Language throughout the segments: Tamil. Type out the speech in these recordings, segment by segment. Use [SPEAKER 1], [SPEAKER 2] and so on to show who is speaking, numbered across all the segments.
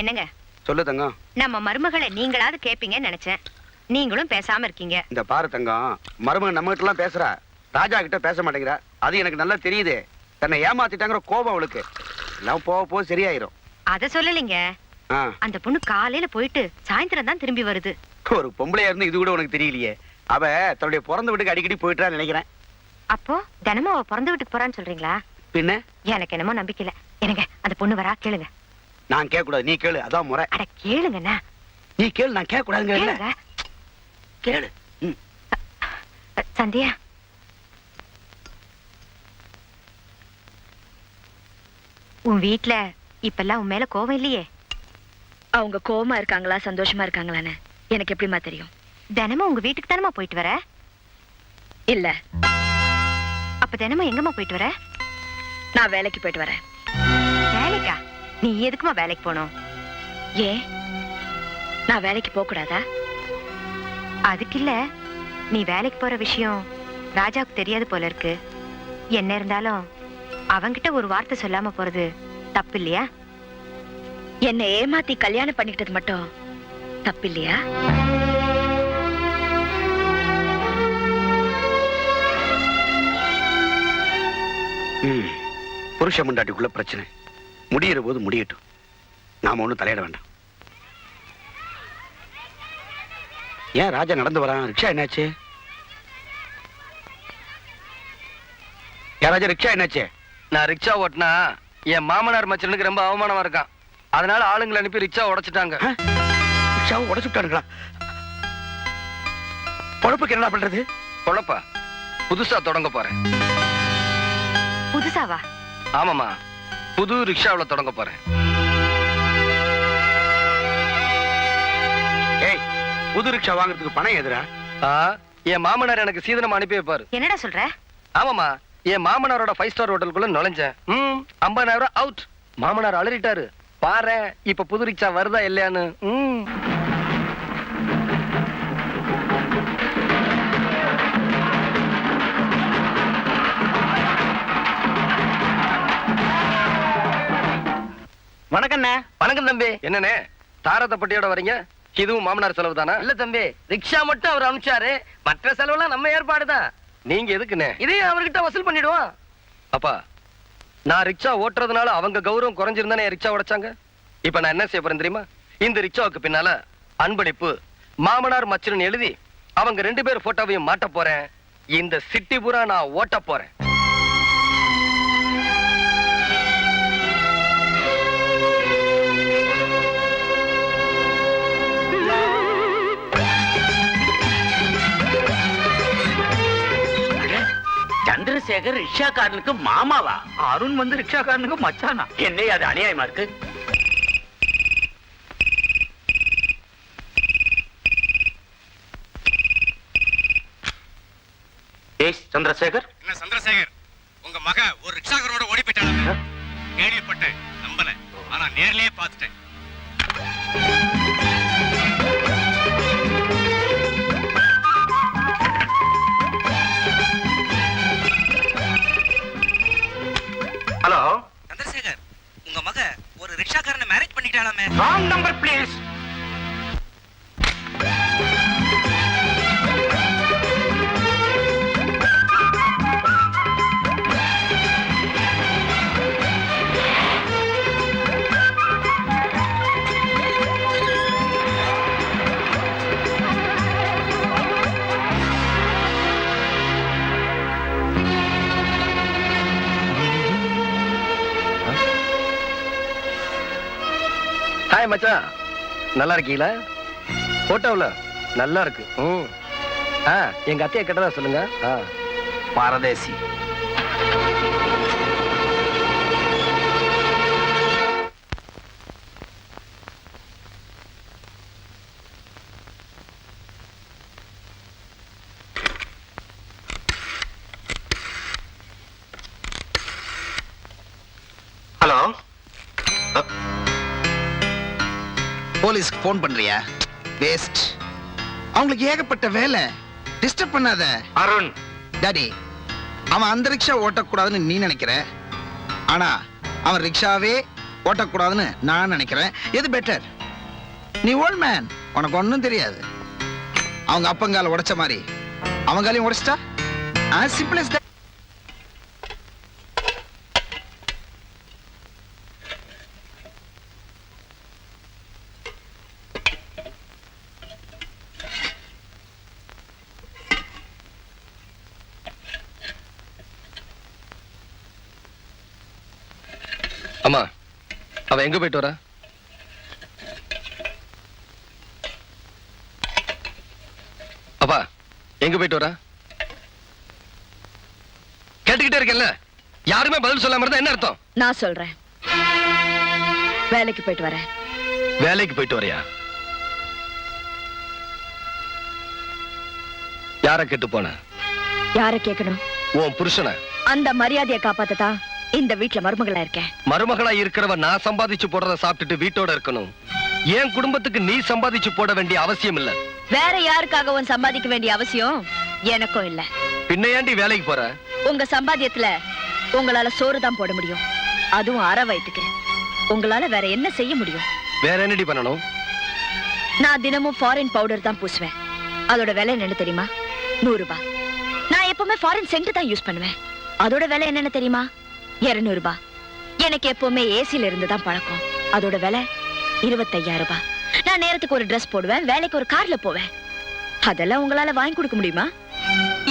[SPEAKER 1] என்னங்க
[SPEAKER 2] சொல்லு தங்கம்.
[SPEAKER 1] நம்ம மருமகளை நீங்களாவது கேப்பீங்கன்னு நினைச்சேன். நீங்களும் பேசாம இருக்கீங்க.
[SPEAKER 2] இந்த பாரு தங்கம், மருமகன் நம்ம கிட்ட எல்லாம் பேசுறா, ராஜா கிட்ட பேச மாட்டேங்கிறா. அது எனக்கு நல்லா தெரியுது. தன்னை ஏமாத்திட்டாங்கிற கோபம் அவளுக்கு. எல்லாம் போக போக சரியாயிரும்.
[SPEAKER 1] அத சொல்லலைங்க. அந்த பொண்ணு காலையில போயிட்டு சாயந்தரம் தான் திரும்பி வருது.
[SPEAKER 2] ஒரு பொம்பளையா இருந்து இது கூட உனக்கு தெரியலையே. அவ தன்னுடைய பிறந்த வீட்டுக்கு அடிக்கடி போயிட்டா நினைக்கிறேன்.
[SPEAKER 1] அப்போ தினமும் அவ பிறந்த வீட்டுக்கு போறான்னு சொல்றீங்களா?
[SPEAKER 2] பின்ன
[SPEAKER 1] எனக்கு என்னமோ நம்பிக்கை இல்ல. எனக்கு அந்த பொண்ணு வரா, கேளுங்க.
[SPEAKER 2] நான் கேட்க கூடாது, நீ கேளு, அதான் முறை.
[SPEAKER 1] அட கேளுங்கண்ணா.
[SPEAKER 2] நீ கேளு, நான் கேட்க கூடாதுங்க. கேளு.
[SPEAKER 1] சந்தியா, உன் வீட்டுல இப்பெல்லாம் உன் மேல கோவம் இல்லையே?
[SPEAKER 3] அவங்க கோவமா இருக்காங்களா சந்தோஷமா இருக்காங்களான்னு எனக்கு எப்படிமா தெரியும்?
[SPEAKER 1] தினமும் உங்க வீட்டுக்கு தானமா போயிட்டு வர?
[SPEAKER 3] இல்ல.
[SPEAKER 1] அப்ப தினமும் எங்கம்மா போயிட்டு வர?
[SPEAKER 3] நான் வேலைக்கு போயிட்டு வரேன்.
[SPEAKER 1] வேலைக்கா? நீ எதுக்குமா வேலைக்கு போகணும்?
[SPEAKER 3] ஏன், நான் வேலைக்கு போக கூடாதா?
[SPEAKER 1] அதுக்கு இல்ல, நீ வேலைக்கு போற விஷயம் ராஜாவுக்கு தெரியாது போல இருக்கு. என்ன இருந்தாலும் அவங்கிட்ட ஒரு வார்த்தை சொல்லாம போறது தப்பு இல்லையா?
[SPEAKER 3] என்னை ஏமாத்தி கல்யாணம் பண்ணிக்கிட்டது மட்டும் தப்பு இல்லையா?
[SPEAKER 2] புருஷ முண்டாட்டிக்குள்ள பிரச்சனை முடியிற போது முடியட்டும். நாம ஒண்ணும் தலையிட வேண்டாம். ஏன் ராஜா நடந்து வரான்? ரிக்ஷா என்னாச்சு? ராஜா ரிக்ஷா என்னாச்சு?
[SPEAKER 4] நான் ரிக்ஷா ஓட்டினா என் மாமனார் மச்சனுக்கு ரொம்ப அவமானமா இருக்கான். அதனால ஆளுங்களை அனுப்பி ரிக்ஷா உடைச்சிட்டாங்க.
[SPEAKER 2] ரிக்ஷாவை உடைச்சுட்டானுங்களா? பொழப்புக்கு என்ன பண்றது?
[SPEAKER 4] பொழப்பா புதுசா தொடங்க போறேன்.
[SPEAKER 1] புதுசாவா?
[SPEAKER 4] ஆமாமா, புது ரிக்ஷாவில் தொடங்க போறேன்.
[SPEAKER 2] ஏய், புது ரிக்ஷா வாங்குறதுக்கு பணம் எதுரா?
[SPEAKER 4] என் மாமனார் எனக்கு சீதனம் அனுப்பி வைப்பாரு.
[SPEAKER 1] என்னடா சொல்ற?
[SPEAKER 4] ஆமாமா, என் மாமனாரோட 5 ஸ்டார் ஹோட்டலுக்குள்ள நுழைஞ்சேன். 50,000 அவுட். மாமனார் அலறிட்டாரு. பாரு இப்ப புது ரிக்ஷா வருதா இல்லையான்னு.
[SPEAKER 2] வணக்கண்ணே.
[SPEAKER 4] வணக்கம் தம்பி. என்னண்ணே தாரத்தப்பட்டியோட வரீங்க? இதுவும் மாமனார் செலவு தானா? இல்ல தம்பி, ரிக்ஷா மட்டும் அவர் அனுப்பிச்சாரு, மற்ற செலவுலாம் நம்ம ஏற்பாடுதான். நீங்க எதுக்குண்ணே இதையும் அவர்கிட்ட வசூல் பண்ணிடுவோம். அப்பா, நான் ரிக்ஷா ஓட்டுறதுனால அவங்க கௌரவம் குறைஞ்சிருந்தானே ரிக்ஷா உடைச்சாங்க. இப்ப நான் என்ன செய்ய போறேன் தெரியுமா? இந்த ரிக்ஷாவுக்கு பின்னால அன்பளிப்பு மாமனார் மச்சன் எழுதி அவங்க 2 பேர் போட்டோவையும் மாட்ட போறேன். இந்த சிட்டி பூரா நான் ஓட்ட போறேன்.
[SPEAKER 5] சந்திரசேகர் ரிக்ஷாக்காரனுக்கு மாமாவா?
[SPEAKER 6] அருண் வந்து ரிக்ஷாக்காரனுக்கு மச்சானா?
[SPEAKER 5] என்ன அது அநியாயமா இருக்கு? சந்திரசேகர்,
[SPEAKER 7] என்ன சந்திரசேகர், உங்க மக ஒரு ரிக்ஷாக்காரனோட ஓடி போயிட்டாங்க. கேள்விப்பட்டேன், நம்பல. ஆனா நேர்லயே பார்த்துட்டேன்.
[SPEAKER 5] ஹலோ
[SPEAKER 7] சந்திரசேகர், உங்க மக ஒரு ரிக்ஷாக்காரனை மேரேஜ் பண்ணிட்டாலாமே.
[SPEAKER 5] Wrong number please.
[SPEAKER 4] ஹாய் மச்சான், நல்லா இருக்கீங்களா? போட்டோவில் நல்லா இருக்கு. எங்க அத்தையை கேட்டதா சொல்லுங்க.
[SPEAKER 5] பாரதேசி. ஹலோ,
[SPEAKER 8] போலீஸ்க்கு போன் பண்றியா? வேஸ்ட். அவங்களுக்கு ஏகப்பட்ட வேலை. டிஸ்டர்ப் பண்ணாத.
[SPEAKER 5] அருண்.
[SPEAKER 8] டாடி, அவன் அந்த ரிக்ஷா ஓட்டக்கூடாதுன்னு நீ நினைக்கிற. ஆனா அவன் ரிக்ஷாவே ஓட்டக்கூடாதுன்னு நான் நினைக்கிறேன். எது பெட்டர்? நீ ஓல்ட் மேன், உனக்கு ஒன்றும் தெரியாது. அவங்க அப்பங்கால உடைச்ச மாதிரி அவங்காலையும் உடைச்சிட்டா as simple as that.
[SPEAKER 4] அம்மா, அவ எங்க போயிட்டு வரா? அப்பா, எங்க போயிட்டு வரா? கேட்டுக்கிட்டே இருக்கேன்ல, யாருமே பதில் சொல்லாம இருந்தா என்ன அர்த்தம்?
[SPEAKER 3] நான் சொல்றேன். வேலைக்கு போயிட்டு வரேன்.
[SPEAKER 4] வேலைக்கு போயிட்டு வரையா? யார கேட்டு போன?
[SPEAKER 3] யார கேட்கணும்?
[SPEAKER 4] உன் புருஷனை.
[SPEAKER 3] அந்த மரியாதையை காப்பாத்ததான் இந்த வீட்டுல மருமகளா இருக்கேன்.
[SPEAKER 4] மருமகளா இருக்கிறவ நான் சம்பாதிச்சு போடுறத சாப்பிட்டுட்டு வீட்டோட இருக்கணும். என் குடும்பத்துக்கு நீ சம்பாதிச்சு போட வேண்டிய அவசியம் இல்ல.
[SPEAKER 3] வேற யாருக்காகவும் சம்பாதிக்க வேண்டிய அவசியம் எனக்கும் இல்ல.
[SPEAKER 4] பின்ன ஏண்டி வேலைக்கு போற?
[SPEAKER 3] உங்க சம்பாத்தியத்துல உங்களால சோறு தான் போட முடியும், அதுவும் அரை வயித்துக்கு. உங்களால வேற என்ன செய்ய முடியும்?
[SPEAKER 4] வேற என்னடி பண்ணணும்?
[SPEAKER 3] நான் தினமும் ஃபாரின் பவுடர் தான் பூசுவேன். அதோட விலை என்னன்னு தெரியுமா? 100 ரூபாய். நான் எப்பவுமே ஃபாரின் சென்ட் தான் யூஸ் பண்ணுவேன். அதோட விலை என்னன்னு தெரியுமா? 200 ரூபாய். எனக்கு எப்பவுமே ஏசில இருந்து தான் பழக்கம். அதோட விலை 25,000 ரூபாய். நான் நேரத்துக்கு ஒரு Dress போடுவேன், வேலைக்கு ஒரு கார்ல போவேன். அதெல்லாம் உங்களால வாங்கி கொடுக்க முடியுமா?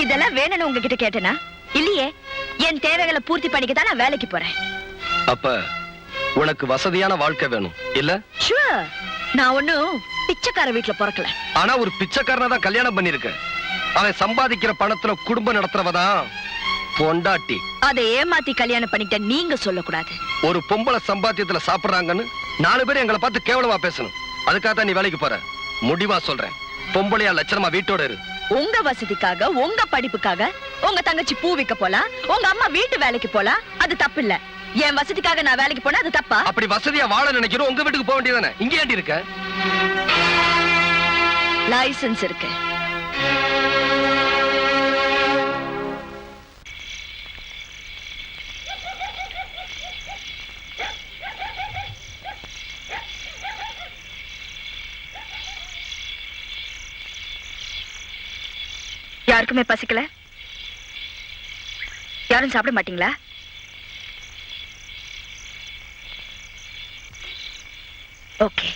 [SPEAKER 3] இதெல்லாம் வேணும்னு உங்ககிட்ட கேட்டேனா? இல்லையே. என் தேவைகளை பூர்த்தி பண்ணிக்க தான் நான் வேலைக்கு போறேன்.
[SPEAKER 4] அப்ப உனக்கு வசதியான வாழ்க்கை வேணும் இல்ல?
[SPEAKER 3] ஷூர். நான் ஒண்ணும் பிச்சைக்கார வீட்டுல பிறக்கல.
[SPEAKER 4] ஆனா ஒரு பிச்சைக்காரனா தான் கல்யாணம் பண்ணிருக்க. அவன் சம்பாதிக்கிற பணத்துல குடும்பம் நடத்துறவதான் பொண்டாட்டி.
[SPEAKER 3] அதை ஏமாத்தி கல்யாணம் பண்ணிட்ட நீங்க சொல்லக்கூடாது.
[SPEAKER 4] ஒரு பொம்பளை சம்பாத்தியத்துல சாப்பிடுறாங்கன்னு 4 பேர் எங்களை பார்த்து கேவலமா பேசணும். அதுக்காக தான் நீ வேலைக்கு போற. முடிவா சொல்றேன், பொம்பளையா லட்சணமா வீட்டோட இரு.
[SPEAKER 3] உங்க வசதிக்காக, உங்க படிப்புக்காக உங்க தங்கச்சி பூ விக்க போலாம், உங்க அம்மா வீட்டு வேலைக்கு போலாம். அது தப்பு இல்ல. என் வசதிக்காக நான் வேலைக்கு போனா அது தப்பா?
[SPEAKER 4] அப்படி வசதியா வாழ நினைக்கிறோம், உங்க வீட்டுக்கு போக வேண்டியதானே. இங்க ஏண்டி இருக்க?
[SPEAKER 3] லைசன்ஸ் இருக்கு. யாருக்குமே பசிக்கல? யாரும் சாப்பிட மாட்டீங்களா? ஓகே.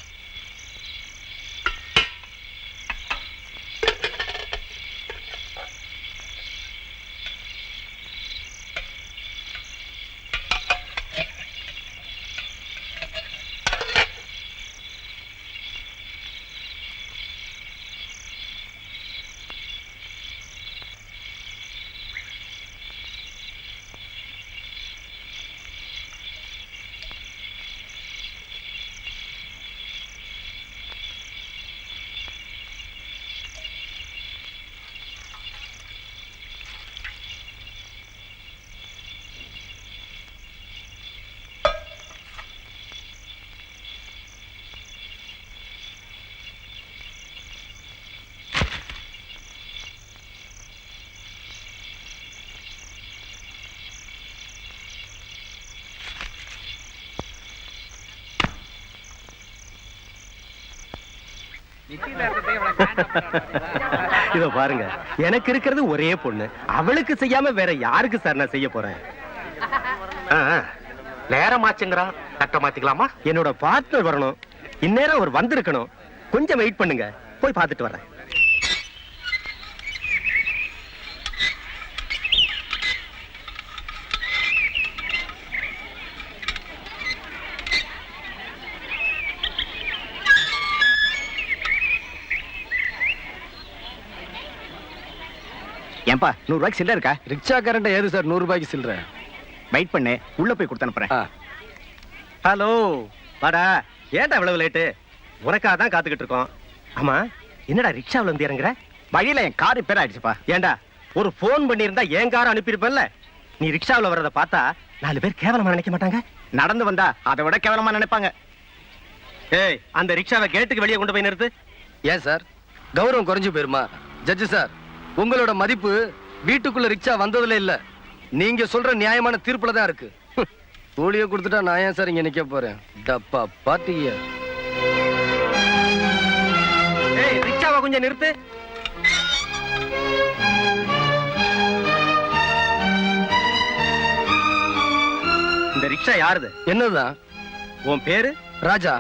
[SPEAKER 9] இதோ பாருங்க, எனக்கு இருக்கிறது ஒரே பொண்ணு. அவளுக்கு செய்யாம வேற யாருக்கு சார் நான் செய்ய போறேன்?
[SPEAKER 5] நேரமாச்சுங்கிறா, கட்ட மாத்திக்கலாமா?
[SPEAKER 9] என்னோட பார்ட்னர் வரணும். இந்நேரம் அவர் வந்திருக்கணும். கொஞ்சம் வெயிட் பண்ணுங்க, போய் பார்த்துட்டு வரேன்.
[SPEAKER 6] ஏன்பா 100 ரூபாய்க்கு சில்லறை இருக்கா?
[SPEAKER 4] ரிக்ஷா கரண்ட் ஏது சார் 100 ரூபாய்க்கு சில்லற?
[SPEAKER 6] வெயிட் பண்ணு, உள்ள போய் கொடுத்து அனுப்புறேன்.
[SPEAKER 9] ஹலோ, வாடா. ஏன்டா இவ்வளவு லேட்டு? உனக்காக தான் காத்துக்கிட்டு இருக்கோம். ஆமா, என்னடா ரிக்ஷாவுல இருந்து இறங்குற?
[SPEAKER 6] வழியில என் கார் ரிப்பேர் ஆயிடுச்சுப்பா.
[SPEAKER 9] ஏன்டா ஒரு போன் பண்ணியிருந்தா என் காரை அனுப்பியிருப்பேன்ல. நீ ரிக்ஷாவுல வர்றத பார்த்தா 4 பேர் கேவலமா நினைக்க மாட்டாங்க?
[SPEAKER 6] நடந்து வந்தா அதை விட கேவலமா நினைப்பாங்க.
[SPEAKER 9] ஏய், அந்த ரிக்ஷாவை கேட்டுக்கு வெளியே கொண்டு போய் நிறுத்து.
[SPEAKER 4] ஏன் சார், கௌரவம் குறைஞ்சு போயிருமா? ஜட்ஜு சார், உங்களோட மதிப்பு வீட்டுக்குள்ள ரிக்ஷா வந்ததுல இல்ல, நீங்க சொல்ற நியாயமான தீர்ப்புல தான் இருக்கு. கூலியை கொடுத்துட்டா நான் ஏன் சார் இங்க நிக்க போறேன்? டப்பா பாத்தீங்க.
[SPEAKER 9] ஏய் ரிக்ஷாவை கொஞ்சம் நிறுத்து. இந்த ரிக்ஷா யாருது?
[SPEAKER 4] என்னதுதான்?
[SPEAKER 9] உன் பேரு?
[SPEAKER 4] ராஜா.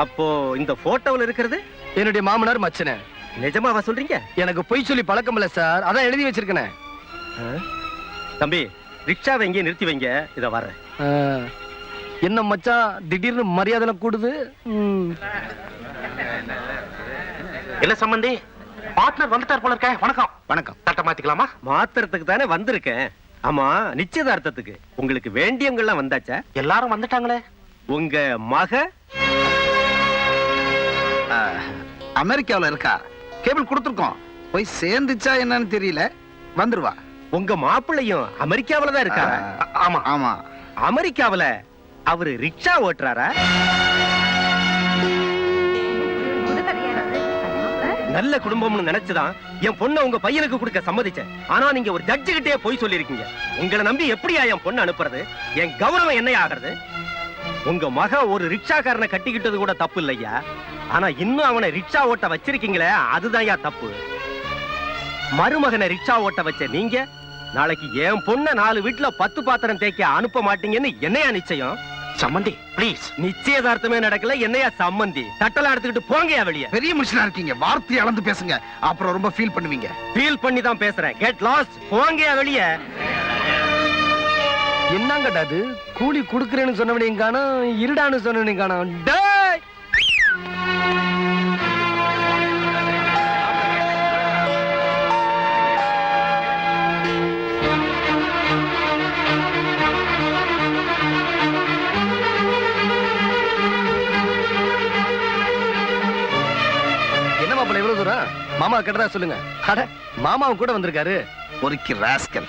[SPEAKER 9] அப்போ இந்த போட்டோவில் இருக்கிறது
[SPEAKER 4] என்னுடைய மாமனார் மச்சனே.
[SPEAKER 9] நிஜமாவா சொல்றீங்க?
[SPEAKER 4] எனக்கு பொய் சொல்லி பழக்கம் இல்ல சார், அதான் எழுதி வச்சிருக்கேனே.
[SPEAKER 9] தம்பி ரிக்ஷாவை எங்கே நிறுத்தி வைங்க, இத வர்றேன்.
[SPEAKER 4] என்ன மச்சான் திடீர்னு மரியாதை கூடுது?
[SPEAKER 5] என்ன சம்பந்தி, பார்ட்னர் வந்துட்டார் போல இருக்க. வணக்கம்.
[SPEAKER 6] வணக்கம்.
[SPEAKER 5] தட்டை மாத்திக்கலாமா?
[SPEAKER 9] மாத்திரத்துக்கு தானே வந்திருக்கேன். ஆமா, நிச்சயதார்த்தத்துக்கு உங்களுக்கு வேண்டியவங்க எல்லாம் வந்தாச்சா?
[SPEAKER 5] எல்லாரும் வந்துட்டாங்களே.
[SPEAKER 9] உங்க மக
[SPEAKER 8] அமெரிக்காவுல இருக்கா. கேபிள் கொடுத்துருக்கோம். போய் சேர்ந்துச்சா என்னன்னு தெரியல. வந்துருவா.
[SPEAKER 9] உங்க மாப்பிள்ளையும் அமெரிக்காவில தான் இருக்காரா?
[SPEAKER 5] ஆமா.
[SPEAKER 8] ஆமா.
[SPEAKER 9] அமெரிக்காவில அவரு ரிக்ஷா ஓட்டுறாரா? நல்ல குடும்பம்னு நினைச்சுதான் என் பொண்ணை உங்க பையனுக்கு கொடுக்க சம்மதிச்சேன். ஆனா நீங்க ஒரு ஜட்ஜு கிட்டே போய் சொல்லிருக்கீங்க. உங்களை நம்பி எப்படியா என் பொண்ணு அனுப்புறது? என் கௌரவம் என்ன ஆகிறது? உங்க மக ஒரு ரிக்ஷாக்காரனை கட்டிக்கிட்டது கூட தப்பு இல்லையா? ஆனா இன்னும் அவனை ரிக்ஷா ஓட்ட வச்சிருக்கீங்களே, அதுதான் தப்பு. மருமகனை ரிக்ஷா ஓட்ட வச்ச நீங்க நாளைக்கு என் பொண்ண 4 வீட்டுல 10 பாத்திரம் தேய்க்க அனுப்ப மாட்டீங்கன்னு என்னையா நிச்சயம்?
[SPEAKER 5] சம்பந்தி ப்ளீஸ்.
[SPEAKER 9] நிச்சயதார்த்தமே நடக்கல, என்னையா சம்மந்தி? தட்டலாம் எடுத்துக்கிட்டு போங்கயா வெளியே.
[SPEAKER 8] பெரிய மனுஷனா இருக்கீங்க, வார்த்தையை அளந்து பேசுங்க, அப்புறம் ரொம்ப ஃபீல் பண்ணுவீங்க.
[SPEAKER 9] ஃபீல் பண்ணி தான் பேசுறேன். Get lost. போங்கயா வெளியே.
[SPEAKER 4] என்னங்கடா அது? கூலி குடுக்கறேன்னு சொன்னவனையும் காணோம், இருடான்னு சொன்னவனையும் காணோம். டேய்! என்ன மாப்பிள்ள இவ்வளவு தூரம்? மாமா கேட்டதா சொல்லுங்க. அட மாமாவும் கூட வந்திருக்காரு.
[SPEAKER 8] ஒருக்கி ராஸ்கல்.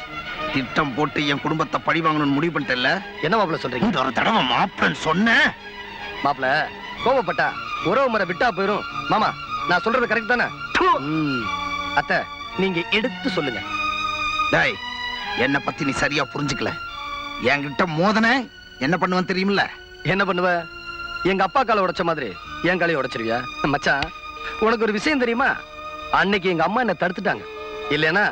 [SPEAKER 8] திட்டம் போட்டு என் குடும்பத்தை பழி வாங்கணும்னு முடிவு பண்ணிட்டல.
[SPEAKER 4] என்ன மாப்பிள்ள சொல்றீங்க?
[SPEAKER 8] இந்த ஒரு தடவை மாப்பிள்ளன்னு சொன்ன.
[SPEAKER 4] மாப்பிள்ள கோபப்பட்டா உறவு முறை விட்டா போயிரும். மாமா நான் சொல்றது கரெக்ட் தானே? அத்தை நீங்க எடுத்து சொல்லுங்க.
[SPEAKER 8] டேய், என்ன பத்தி நீ சரியா புரிஞ்சுக்கல. என்கிட்ட மோதன என்ன பண்ணுவேன் தெரியுமில்ல?
[SPEAKER 4] என்ன பண்ணுவ? எங்க அப்பா காலை உடைச்ச மாதிரி என் காலையை உடைச்சிருவியா? மச்சான் உனக்கு ஒரு விஷயம் தெரியுமா? அன்னைக்கு எங்க அம்மா என்ன தடுத்துட்டாங்க. இல்லையா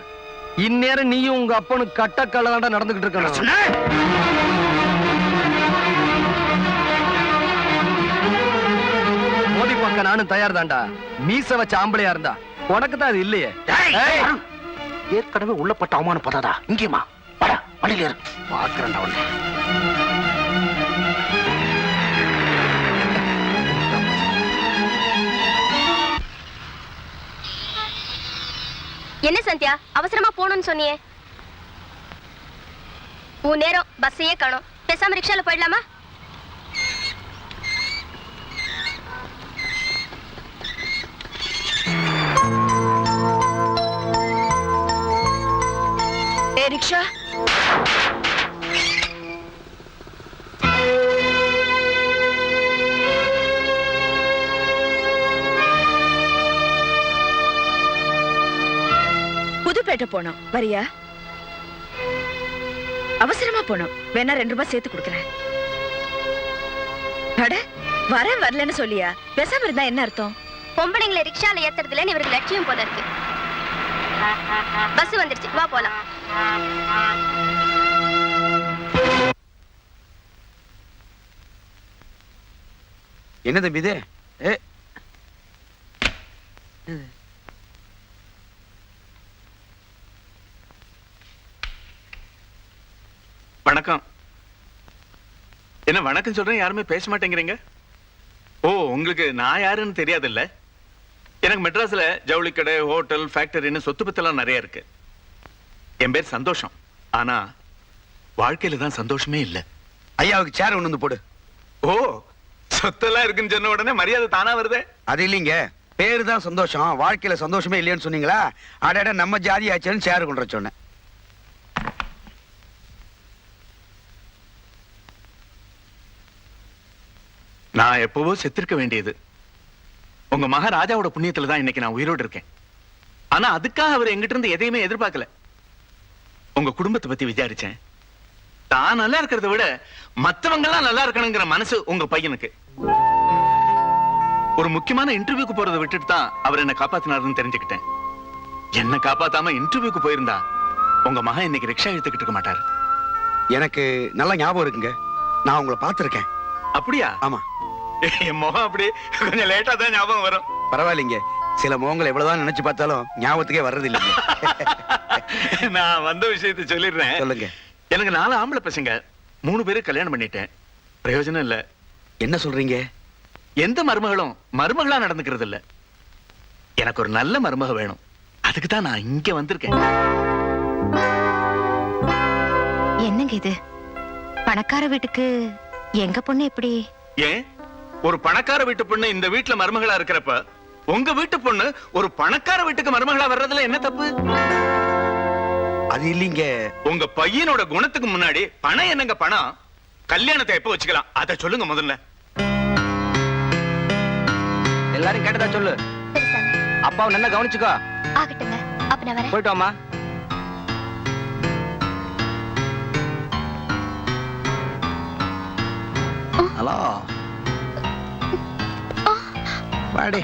[SPEAKER 4] இந்நேரம் நீயும் உங்க அப்பனும் கட்டக்காலதாண்டா நடந்துகிட்டு இருக்கணும். மோதி பார்க்க நானும் தயார் தான்டா. மீச வச்ச ஆம்பளையா இருந்தா உனக்கு தான் அது இல்லையே.
[SPEAKER 5] ஏற்கனவே உள்ளப்பட்ட அவமானம் பதாதா இங்கேயுமா? வர வழியில இரு.
[SPEAKER 8] பாக்குறேன்டா உன்னை.
[SPEAKER 10] என்ன சந்தியா, அவசரமா போகணும்னு சொன்னியே? உன் நேரம் பஸ்ஸையே காணோம். பேசாம ரிக்ஷால போயிடலாமா?
[SPEAKER 3] ஏ ரிக்ஷா, புதுப்பேட்டை போனோம், வரியா? அவசரமா போனோம், வேணா 2 ரூபாய் சேர்த்து கொடுக்குறேன். அட வரேன் வரலன்னு சொல்லியா? பேசாம இருந்தா என்ன அர்த்தம்?
[SPEAKER 10] பொம்பளைங்களை ரிக்ஷால ஏத்துறதுல இவருக்கு லட்சியம் போல இருக்கு. பஸ் வந்துருச்சு, வா போலாம்.
[SPEAKER 2] என்ன தம்பி இது?
[SPEAKER 11] வணக்கம். என்ன வணக்கம் சொல்றேன், யாருமே பேச மாட்டேங்கிறீங்க? ஓ, உங்களுக்கு நான் யாருன்னு தெரியாதுல்ல? எனக்கு மெட்ராஸ்ல ஜவுளி கடை, ஹோட்டல், ஃபேக்டரின்னு சொத்து பத்தெல்லாம் நிறைய இருக்கு. என் பேர் சந்தோஷம். ஆனா வாழ்க்கையில தான் சந்தோஷமே இல்ல.
[SPEAKER 2] ஐயாவுக்கு சேர் ஒண்ணு வந்து போடு.
[SPEAKER 11] ஓ, சொத்தெல்லாம் இருக்குன்னு சொன்ன உடனே மரியாதை தானா வருதே?
[SPEAKER 2] அது இல்லைங்க, பேரு தான் சந்தோஷம், வாழ்க்கையில சந்தோஷமே இல்லைன்னு சொன்னீங்களா? அடட நம்ம ஜாதி ஆச்சுன்னு சேர் கொண்டு வர சொன்னேன்.
[SPEAKER 11] நான் எப்பவோ செத்திருக்க வேண்டியது. உங்க மக ராஜாவோட புண்ணியத்துல தான் இன்னைக்கு நான் உயிரோடு இருக்கேன். ஆனா அதுக்காக அவர் எங்கிட்ட இருந்து எதையுமே எதிர்பார்க்கல. உங்க குடும்பத்தை பத்தி விசாரிச்சேன். தான் நல்லா இருக்கிறத விட மத்தவங்க எல்லாம் நல்லா இருக்கணுங்கிற மனசு உங்க பையனுக்கு. ஒரு முக்கியமான இன்டர்வியூக்கு போறதை விட்டுட்டு தான் அவர் என்ன காப்பாத்தினாருன்னு தெரிஞ்சுக்கிட்டேன். என்ன காப்பாத்தாம இன்டர்வியூக்கு போயிருந்தா உங்க மகன் இன்னைக்கு ரிக்ஷா எடுத்துக்கிட்டு இருக்க மாட்டாரு.
[SPEAKER 2] எனக்கு நல்ல ஞாபகம் இருக்குங்க. நான் உங்களை பார்த்திருக்கேன்.
[SPEAKER 11] அப்படியா?
[SPEAKER 2] ஆமா.
[SPEAKER 11] என் முகம் அப்படி கொஞ்சம் லேட்டா தான் ஞாபகம் வரும்.
[SPEAKER 2] பரவாயில்லைங்க. சில முகங்களை எவ்வளவுதான் நினைச்சு பார்த்தாலும் ஞாபகத்துக்கே வர்றது இல்லை.
[SPEAKER 11] நான் வந்த விஷயத்தை சொல்லிடுறேன்.
[SPEAKER 2] சொல்லுங்க.
[SPEAKER 11] எனக்கு 4 ஆம்பளை பசங்க, 3 பேரு கல்யாணம் பண்ணிட்டேன். பிரயோஜனம் இல்ல.
[SPEAKER 2] என்ன சொல்றீங்க?
[SPEAKER 11] எந்த மருமகளும் மருமகளா நடந்துக்கிறது இல்ல. எனக்கு ஒரு நல்ல மருமக வேணும். அதுக்கு தான் நான் இங்க வந்திருக்கேன்.
[SPEAKER 1] என்னங்க இது? பணக்கார வீட்டுக்கு எங்க பொண்ணு எப்படி?
[SPEAKER 11] ஏன் ஒரு பணக்கார வீட்டு பொண்ணு இந்த வீட்டுல மருமகளா இருக்கிறப்ப உங்க வீட்டு பொண்ணு ஒரு பணக்கார வீட்டுக்கு மருமகளா வர்றதுல என்ன தப்பு?
[SPEAKER 2] அது இல்லீங்க.
[SPEAKER 11] உங்க பையனோட குணத்துக்கு முன்னாடி பணம் என்னங்க பணம்? கல்யாணத்தை எப்ப வச்சுக்கலாம் அத சொல்லுங்க முதல்ல.
[SPEAKER 6] எல்லாரும் கேட்டதா சொல்லு.
[SPEAKER 10] சரி சாமி.
[SPEAKER 6] அப்பாவை நல்லா கவனிச்சுக்கோ.
[SPEAKER 10] ஆகட்டுங்க. அப்ப நான் வரேன்.
[SPEAKER 6] போயிட்டு வாமா. ஹலோ வாடி.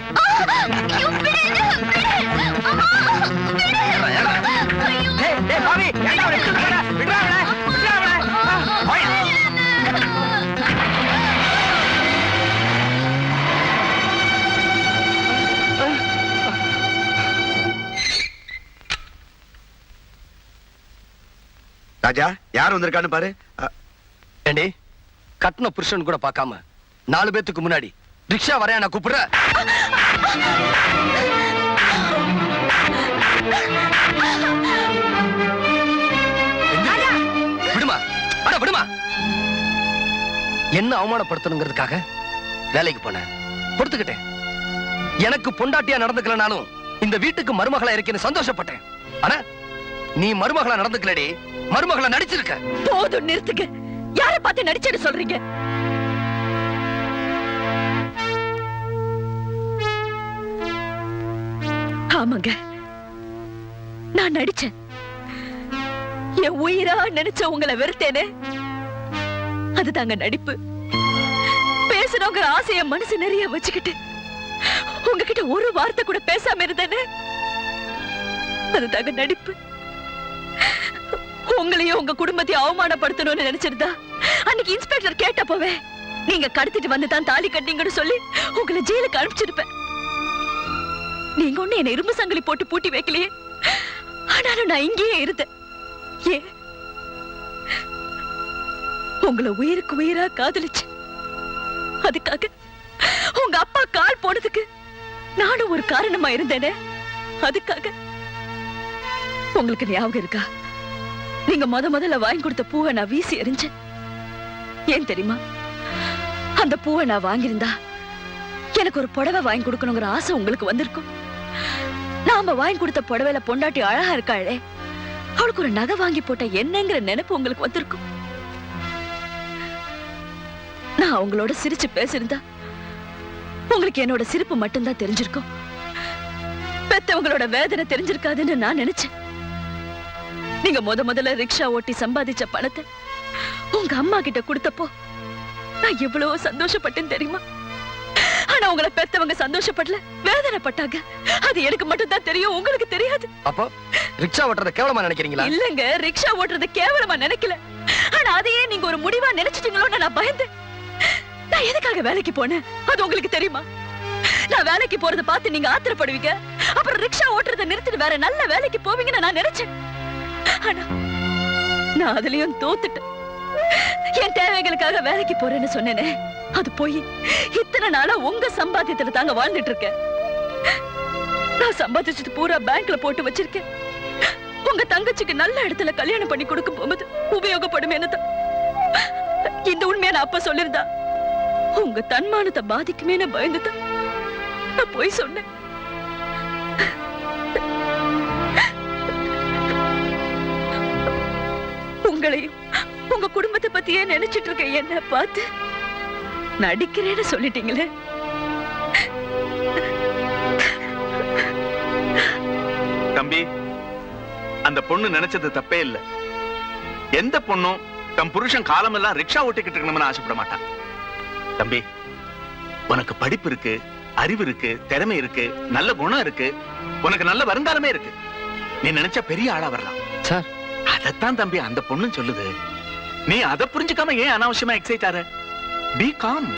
[SPEAKER 2] ராஜா, யார் வந்திருக்கான்னு பாரு.
[SPEAKER 4] ஏண்டி கட்டின புருஷன் கூட பார்க்காம 4 பேத்துக்கு முன்னாடி ரிக்ஷா வரையா நான் கூப்பிடுற? விடுமா, அட விடுமா. என்ன அவமானப்படுத்தணுங்கிறதுக்காக வேலைக்கு போனேன், பொறுத்துக்கிட்டேன். எனக்கு பொண்டாட்டியா நடந்துக்கலனாலும் இந்த வீட்டுக்கு மருமகளா இருக்கேன்னு சந்தோஷப்பட்டேன். ஆனா நீ மருமகளா நடந்துக்கலடி, மருமகளா நடிச்சிருக்க.
[SPEAKER 3] போதும், நிறுத்துங்க. யாரை பார்த்து நடிச்சேன்னு சொல்றீங்க? ஆமாங்க, நான் நடிச்சேன். என் உயிரா நினைச்ச உங்களை வெறுத்தேனே, அதுதாங்க நடிப்பு. பேசணுங்கிற ஆசைய மனசு நிறைய வச்சுக்கிட்டு உங்ககிட்ட ஒரு வார்த்தை கூட பேசாம இருந்தேனே, அதுதாங்க நடிப்பு. உங்களையும் உங்க குடும்பத்தையும் அவமானப்படுத்தணும்னு நினைச்சிருந்தா அன்னைக்கு இன்ஸ்பெக்டர் கேட்டப்பவே நீங்க கடத்திட்டு வந்து தான் தாலி கட்டிங்கன்னு சொல்லி உங்களை ஜெயிலுக்கு அனுப்பிச்சிருப்பேன். நீங்க ஒண்ணு என்ன இரும்பு சங்கிலி போட்டு பூட்டி வைக்கலையே, ஆனாலும் நான் இங்கேயே இருந்தேன். ஏன்? உங்களை உயிருக்கு உயிரா காதலிச்சு அதுக்காக உங்க அப்பா கால் போனதுக்கு நானும் ஒரு காரணமா இருந்தேனே, அதுக்காக. உங்களுக்கு ஞாபகம் இருக்கா? நீங்க முதல்ல வாங்கி கொடுத்த பூவை நான் வீசி எறிஞ்சேன். ஏன் தெரியுமா? அந்த பூவை நான் வாங்கியிருந்தா எனக்கு ஒரு புடவை வாங்கி கொடுக்கணுங்கிற ஆசை உங்களுக்கு வந்திருக்கும். நாம வாங்கி கொடுத்த புடவையில பொண்டாட்டி அழகா இருக்காளே, அவளுக்கு ஒரு நகை வாங்கி போட்ட என்னங்கிற நினைப்பு உங்களுக்கு வந்திருக்கும். நான் அவங்களோட சிரிச்சு பேசியிருந்தா உங்களுக்கு என்னோட சிரிப்பு மட்டும்தான் தெரிஞ்சிருக்கும். பெத்தவங்களோட வேதனை தெரிஞ்சிருக்காதுன்னு நான் நினைச்சேன். நீங்க முதல்ல ரிக்ஷா ஓட்டி சம்பாதிச்ச பணத்தை உங்க அம்மா கிட்ட கொடுத்தப்போ நான் எவ்வளவு சந்தோஷப்பட்டேன் தெரியுமா? ஆனா உங்களை பெத்தவங்க சந்தோஷப்படல, வேதனைப்பட்டாங்க. அது எனக்கு மட்டும் தான் தெரியும், உங்களுக்கு தெரியாது.
[SPEAKER 4] அப்போ ரிக்ஷா ஓட்டுறத கேவலமா நினைக்கிறீங்களா?
[SPEAKER 3] இல்லங்க, ரிக்ஷா ஓட்டுறத கேவலமா நினைக்கல. ஆனா அதையே நீங்க ஒரு முடிவா நினைச்சிட்டீங்களோன்னு நான் பயந்தேன். நான் எதுக்காக வேலைக்கு போனேன் அது உங்களுக்கு தெரியுமா? நான் வேலைக்கு போறத பார்த்து நீங்க ஆத்திரப்படுவீங்க, அப்புறம் ரிக்ஷா ஓட்டுறத நிறுத்திட்டு வேற நல்ல வேலைக்கு போவீங்கன்னு நான் நினைச்சேன். ஆனா நான் அதுலயும் தோத்துட்டேன். என் தேவைகளுக்காக வேலைக்கு போறேன்னு சொன்னேனே, அது போய் இத்தனை நாளா உங்க சம்பாத்தியத்துல தாங்க வாழ்ந்துட்டு இருக்கேன். நான் சம்பாதிச்சது பூரா பேங்க்ல போட்டு வச்சிருக்கேன். உங்க தங்கச்சிக்கு நல்ல இடத்துல கல்யாணம் பண்ணி கொடுக்கும் போது உபயோகப்படுமேன்னு தான். இந்த உண்மையை நான் அப்ப சொல்லிருந்தா உங்க தன்மானத்தை பாதிக்குமேன்னு பயந்துதான் நான் போய் சொன்னேன். உங்களையும் உங்க குடும்பத்தை பத்தியே நினைச்சிட்டு இருக்க என்ன பார்த்து நடிக்கிறேன்னு சொல்லிட்டீங்களே.
[SPEAKER 11] தம்பி, அந்த பொண்ணு நினைச்சது தப்பே இல்ல. எந்த பொண்ணும் தம் புருஷன் காலமெல்லாம் ரிக்ஷா ஓட்டிக்கிட்டு இருக்கணும்னு ஆசைப்பட மாட்டான். தம்பி, உனக்கு படிப்பு இருக்கு, அறிவு இருக்கு, திறமை இருக்கு, நல்ல குணம் இருக்கு, உனக்கு நல்ல வருங்காலமே இருக்கு. நீ நினைச்சா பெரிய ஆளா வரலாம்
[SPEAKER 4] சார்.
[SPEAKER 11] அதத்தான் தம்பி அந்த பொண்ணு சொல்லுது. நீ அதை புரிஞ்சுக்காம ஏன் அனாவசியமா எக்ஸைட் ஆற? B com.